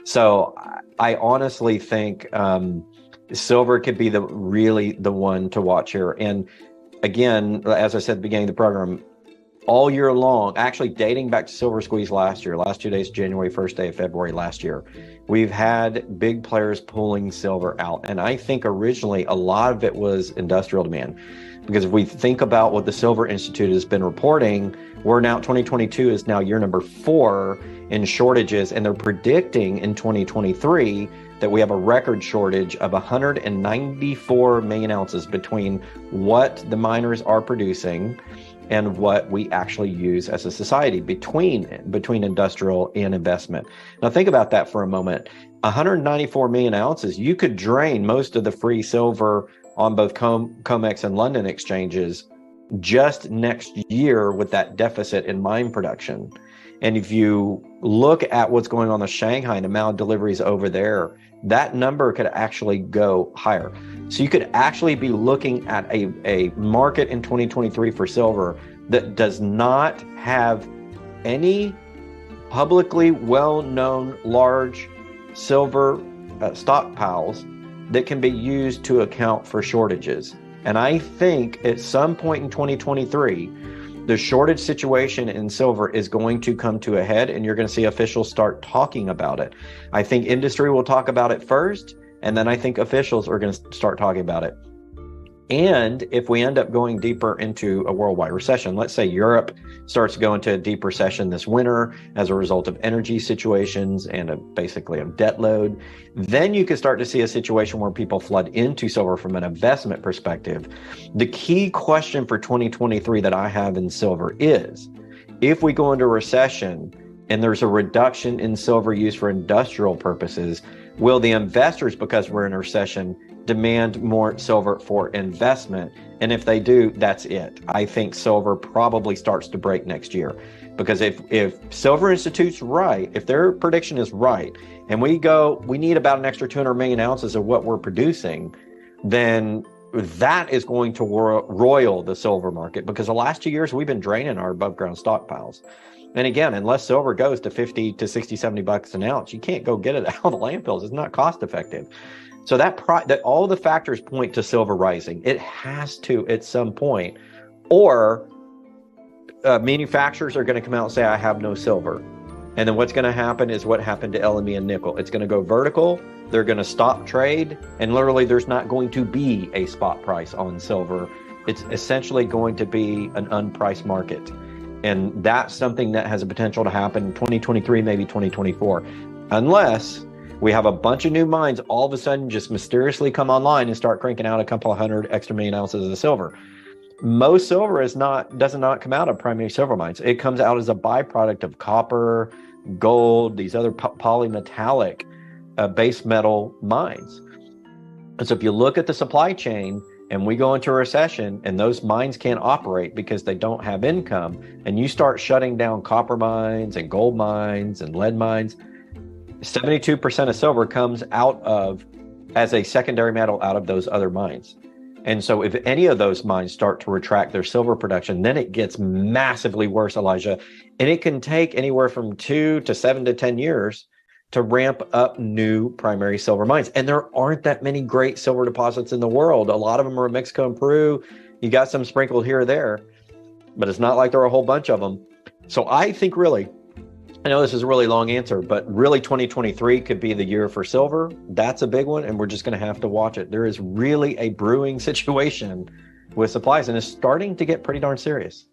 So I honestly think silver could be the one to watch here. And again, as I said at the beginning of the program, all year long, actually dating back to silver squeeze last year, last 2 days, January, first day of February last year, we've had big players pulling silver out. And I think originally a lot of it was industrial demand. Because if we think about what the Silver Institute has been reporting, we're now, 2022 is now year number 4 in shortages, and they're predicting in 2023 that we have a record shortage of 194 million ounces between what the miners are producing and what we actually use as a society between industrial and investment. Now think about that for a moment. 194 million ounces, you could drain most of the free silver on both COMEX and London exchanges just next year with that deficit in mine production. And if you look at what's going on in the Shanghai and the amount of deliveries over there, that number could actually go higher. So you could actually be looking at a market in 2023 for silver that does not have any publicly well-known large silver stockpiles that can be used to account for shortages. And I think at some point in 2023, the shortage situation in silver is going to come to a head, and you're going to see officials start talking about it. I think industry will talk about it first, and then I think officials are going to start talking about it. And if we end up going deeper into a worldwide recession, let's say Europe starts to go into a deep recession this winter as a result of energy situations and basically a debt load, then you could start to see a situation where people flood into silver from an investment perspective. The key question for 2023 that I have in silver is, if we go into a recession and there's a reduction in silver use for industrial purposes, will the investors, because we're in a recession, demand more silver for investment? And if they do, that's it. I think silver probably starts to break next year, because if Silver Institute's right, if their prediction is right, and we need about an extra 200 million ounces of what we're producing, then that is going to roil the silver market, because the last 2 years we've been draining our above ground stockpiles. And again, unless silver goes to 50 to 60, 70 bucks an ounce, you can't go get it out of the landfills. It's not cost effective. So that all the factors point to silver rising. It has to at some point, or manufacturers are going to come out and say, I have no silver. And then what's going to happen is what happened to LME and nickel. It's going to go vertical. They're going to stop trade. And literally there's not going to be a spot price on silver. It's essentially going to be an unpriced market. And that's something that has a potential to happen in 2023, maybe 2024, unless we have a bunch of new mines all of a sudden just mysteriously come online and start cranking out a couple of hundred extra million ounces of silver. Most silver does not come out of primary silver mines. It comes out as a byproduct of copper, gold, these other polymetallic base metal mines. And so if you look at the supply chain and we go into a recession and those mines can't operate because they don't have income, and you start shutting down copper mines and gold mines and lead mines, 72% of silver comes out of as a secondary metal out of those other mines. And so if any of those mines start to retract their silver production, then it gets massively worse, Elijah. And it can take anywhere from 2 to 7 to 10 years to ramp up new primary silver mines. And there aren't that many great silver deposits in the world. A lot of them are in Mexico and Peru. You got some sprinkled here or there, but it's not like there are a whole bunch of them. So I think really, I know this is a really long answer, but really 2023 could be the year for silver. That's a big one, and we're just going to have to watch it. There is really a brewing situation with supplies, and it's starting to get pretty darn serious.